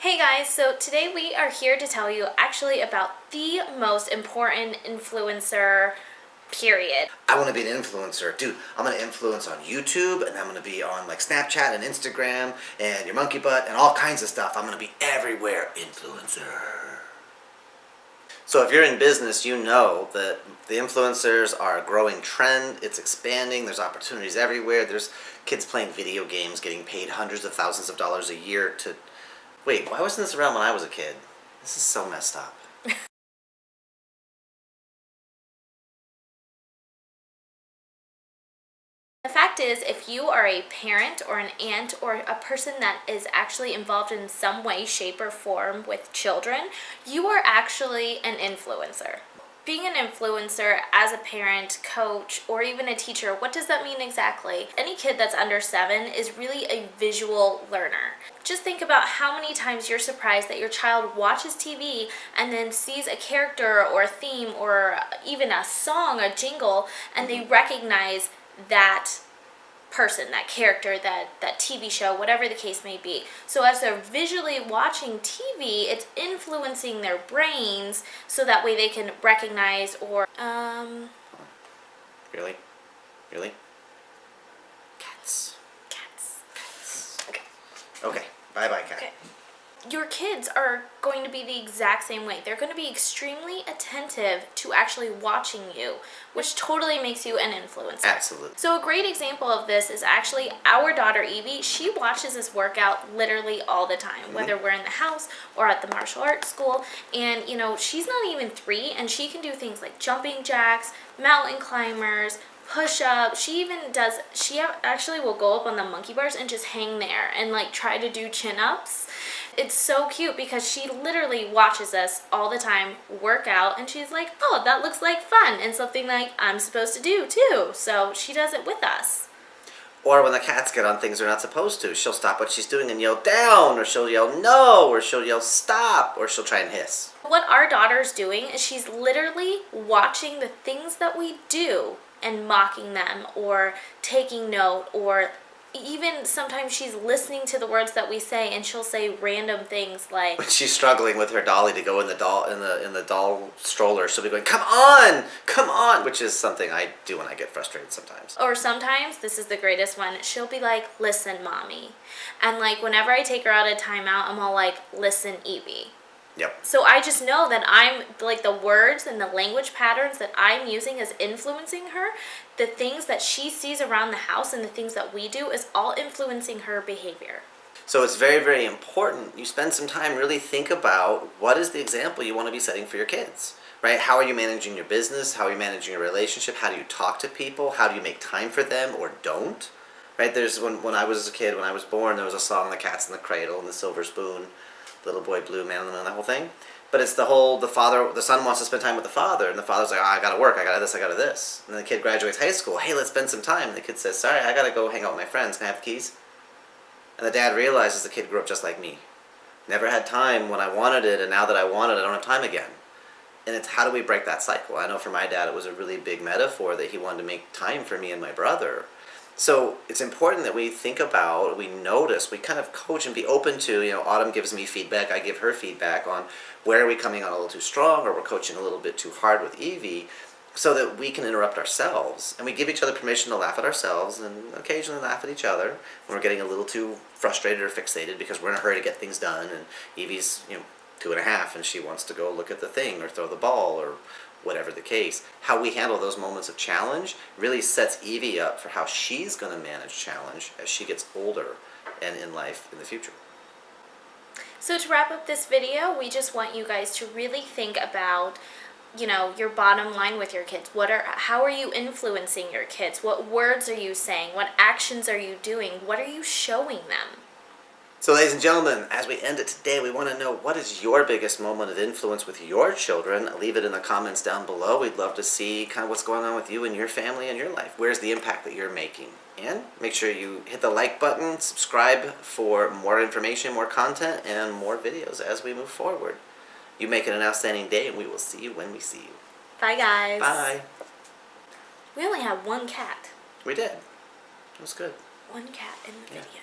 Hey guys, so today we are here to tell you actually about the most important influencer, period. I want to be an influencer. Dude, I'm going to influence on YouTube, and I'm going to be on like Snapchat and Instagram and your monkey butt and all kinds of stuff. I'm going to be everywhere influencer. So if you're in business, you know that the influencers are a growing trend. It's expanding. There's opportunities everywhere. There's kids playing video games, getting paid hundreds of thousands of dollars a year to... Wait, why wasn't this around when I was a kid? This is so messed up. The fact is, if you are a parent or an aunt or a person that is actually involved in some way, shape, or form with children, you are actually an influencer. Being an influencer as a parent, coach, or even a teacher, what does that mean exactly? Any kid that's under 7 is really a visual learner. Just think about how many times you're surprised that your child watches TV and then sees a character or a theme or even a song, a jingle, and they recognize that person, that character, that TV show, whatever the case may be. So as they're visually watching TV, it's influencing their brains so that way they can recognize or Really? Cats. Okay. Okay. Bye-bye, cat. Okay. Your kids are going to be the exact same way. They're going to be extremely attentive to actually watching you, which totally makes you an influencer. Absolutely. So a great example of this is actually our daughter Evie. She watches this workout literally all the time, whether we're in the house or at the martial arts school. And you know, she's not even 3 and she can do things like jumping jacks, mountain climbers, push-ups. She actually will go up on the monkey bars and just hang there and like try to do chin-ups. It's so cute because she literally watches us all the time work out and she's like, oh, that looks like fun and something like I'm supposed to do too. So she does it with us. Or when the cats get on things they're not supposed to, she'll stop what she's doing and yell down, or she'll yell no, or she'll yell stop, or she'll try and hiss. What our daughter's doing is she's literally watching the things that we do and mocking them or taking note, or even sometimes she's listening to the words that we say and she'll say random things like When she's struggling with her dolly to go in the doll stroller, she'll be going, come on, which is something I do when I get frustrated sometimes. Or sometimes, this is the greatest one, she'll be like, listen, mommy. And like whenever I take her out of timeout, I'm all like, listen, Evie. Yep. So I just know that I'm, like the words and the language patterns that I'm using is influencing her. The things that she sees around the house and the things that we do is all influencing her behavior. So it's very, very important you spend some time really think about what is the example you want to be setting for your kids, right? How are you managing your business? How are you managing your relationship? How do you talk to people? How do you make time for them or don't? Right? There's when I was a kid, when I was born, there was a song, The Cat's in the Cradle and the Silver Spoon, Little Boy Blue, Man on the Moon, that whole thing. But it's the son wants to spend time with the father, and the father's like, oh, I gotta work, I gotta this, I gotta this. And then the kid graduates high school, hey, let's spend some time. And the kid says, sorry, I gotta go hang out with my friends, can I have the keys? And the dad realizes the kid grew up just like me. Never had time when I wanted it, and now that I want it, I don't have time again. And it's how do we break that cycle? I know for my dad it was a really big metaphor that he wanted to make time for me and my brother. So it's important that we think about, we notice, we kind of coach and be open to, Autumn gives me feedback, I give her feedback on where are we coming on a little too strong or we're coaching a little bit too hard with Evie, so that we can interrupt ourselves. And we give each other permission to laugh at ourselves and occasionally laugh at each other when we're getting a little too frustrated or fixated because we're in a hurry to get things done, and Evie's 2.5 and she wants to go look at the thing or throw the ball or whatever the case. How we handle those moments of challenge really sets Evie up for how she's going to manage challenge as she gets older and in life in the future. So to wrap up this video, we just want you guys to really think about your bottom line with your kids. How are you influencing your kids? What words are you saying? What actions are you doing? What are you showing them? So ladies and gentlemen, as we end it today, we want to know, what is your biggest moment of influence with your children? Leave it in the comments down below. We'd love to see kind of what's going on with you and your family and your life. Where's the impact that you're making? And make sure you hit the like button, subscribe for more information, more content, and more videos as we move forward. You make it an outstanding day, and we will see you when we see you. Bye, guys. Bye. We only have one cat. We did. It was good. One cat in the video.